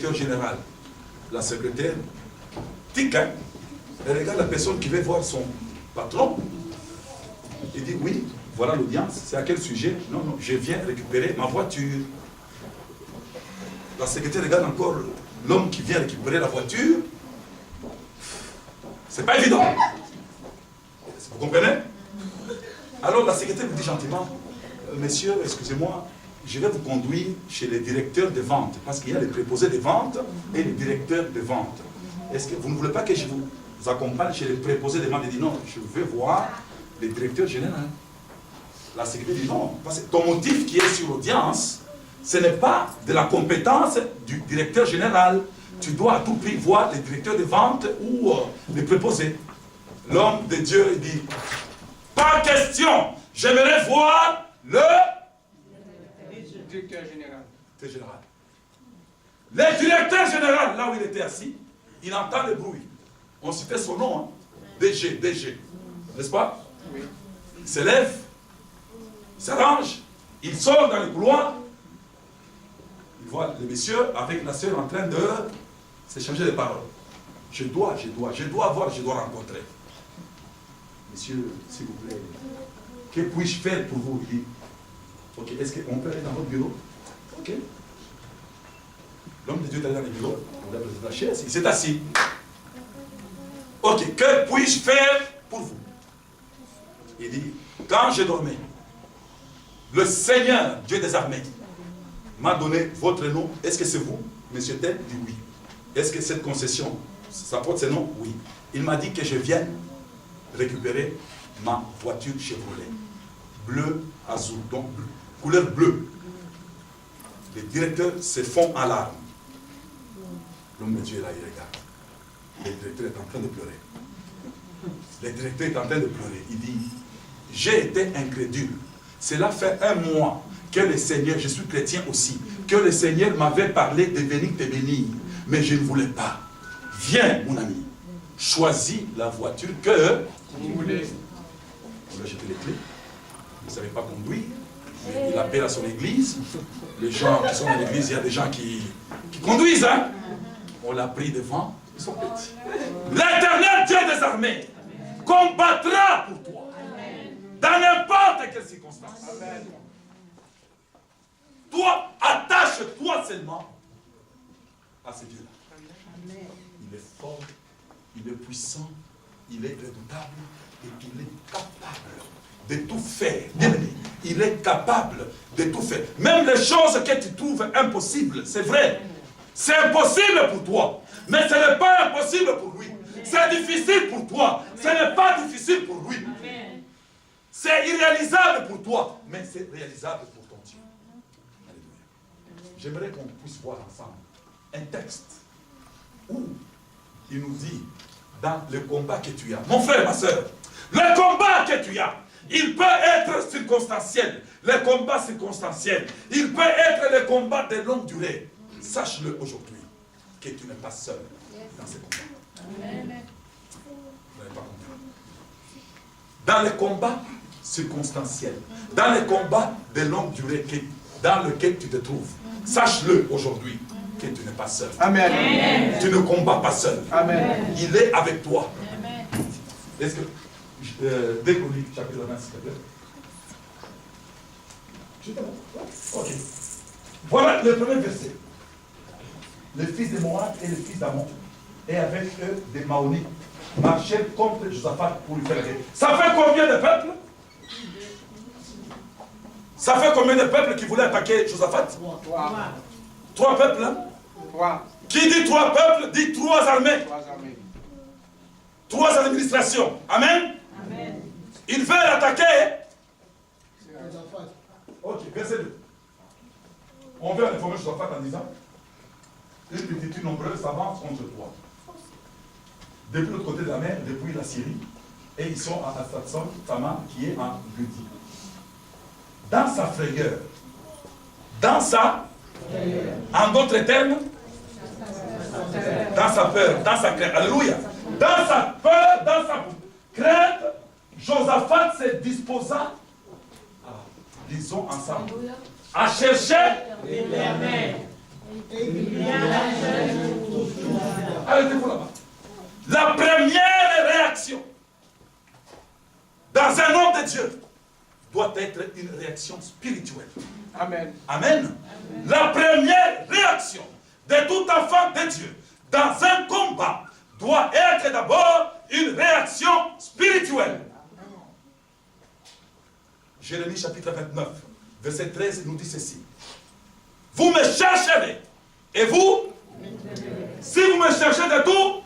directeur général, la secrétaire, tic, hein, elle regarde la personne qui veut voir son patron. Il dit, oui, voilà l'audience, c'est à quel sujet? Non, non, je viens récupérer ma voiture. La secrétaire regarde encore l'homme qui vient récupérer la voiture. C'est pas évident. Vous comprenez? Alors la secrétaire me dit gentiment, monsieur, excusez-moi, je vais vous conduire chez les directeurs de vente, parce qu'il y a les préposés de vente et les directeurs de vente. Est-ce que vous ne voulez pas que je vous accompagne chez les préposés de vente? Il dit non, je veux voir les directeurs généraux. La secrétaire dit non, parce que ton motif qui est sur l'audience, ce n'est pas de la compétence du directeur général. Tu dois à tout prix voir les directeurs de vente ou les préposés. L'homme de Dieu, il dit, pas question, j'aimerais voir le directeur général. Le directeur général, là où il était assis, il entend le bruit. On citait son nom, hein? DG, n'est-ce pas? Oui. Il se lève, il s'arrange, il sort dans le couloir, il voit le monsieur avec la sœur en train de s'échanger des paroles. Je dois rencontrer. Monsieur, s'il vous plaît, que puis-je faire pour vous? Il dit, ok, est-ce qu'on peut aller dans votre bureau? Ok. L'homme de Dieu est allé dans le bureau, on a posé la chaise, il s'est assis. Ok, que puis-je faire pour vous? Il dit, quand je dormais, le Seigneur, Dieu des armées, m'a donné votre nom. Est-ce que c'est vous? Monsieur Tel dit oui. Est-ce que cette concession, ça porte ce nom? Oui. Il m'a dit que je vienne récupérer ma voiture Chevrolet. Bleu, azur, donc bleu. Couleur bleue. Les directeurs se font en larmes. L'homme de Dieu est là, il regarde. Le directeur est en train de pleurer. Le directeur est en train de pleurer. Il dit, j'ai été incrédule. Cela fait 1 mois que le Seigneur, je suis chrétien aussi, que le Seigneur m'avait parlé de venir te bénir. Mais je ne voulais pas. Viens, mon ami. Choisis la voiture que vous voulez. On lui a jeté les clés. Il ne savait pas conduire. Mais il appelle à son église. Les gens qui sont dans l'église, il y a des gens qui conduisent. Hein? On l'a pris devant. Ils sont petits. L'Éternel Dieu des armées combattra pour toi. Dans n'importe quelle circonstance. Amen. Toi, attache-toi seulement à ce Dieu-là. Il est fort, il est puissant, il est redoutable et il est capable de tout faire. Bien-aimé, il est capable de tout faire. Même les choses que tu trouves impossibles, c'est vrai. C'est impossible pour toi, mais ce n'est pas impossible pour lui. C'est difficile pour toi, ce n'est pas difficile pour lui. C'est irréalisable pour toi, mais c'est réalisable pour ton Dieu. J'aimerais qu'on puisse voir ensemble un texte où il nous dit, dans le combat que tu as, mon frère, ma soeur, le combat que tu as, il peut être circonstanciel, le combat circonstanciel, il peut être le combat de longue durée. Sache-le aujourd'hui, que tu n'es pas seul dans ce combat. Vous n'avez pas compris. Dans le combat circonstanciel, dans le combat de longue durée dans lequel tu te trouves, sache-le aujourd'hui que tu n'es pas seul. Amen. Tu ne combats pas seul. Amen. Il est avec toi. Est-ce que décolle chapitre 20, s'il te plaît. Ok. Voilà le premier verset. Le fils de Moab et le fils d'Amon, et avec eux des Maonites, marchaient contre Josaphat pour lui faire la guerre. Ça fait combien de peuples? Ça fait combien de peuples qui voulaient attaquer Josaphat? 3 peuples, hein? 3. Qui dit 3 peuples, dit 3 armées. 3 administrations. Amen? Amen. Ils veulent attaquer. Ok, verset 2. On veut informer Josaphat en disant, une multitude nombreuse s'avance contre toi. Depuis l'autre côté de la mer, depuis la Syrie, et ils sont à Astatson, Tamar, qui est en Gudi. Dans sa frayeur, en d'autres termes, dans sa peur, dans sa crainte, alléluia, dans sa peur, dans sa crainte, Josaphat se disposa, disons ensemble, à chercher l'Éternel. être une réaction spirituelle. Amen. Amen. La première réaction de tout enfant de Dieu dans un combat doit être d'abord une réaction spirituelle. Jérémie chapitre 29, verset 13 nous dit ceci. Vous me chercherez et vous, si vous me cherchez de tout,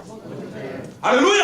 alléluia.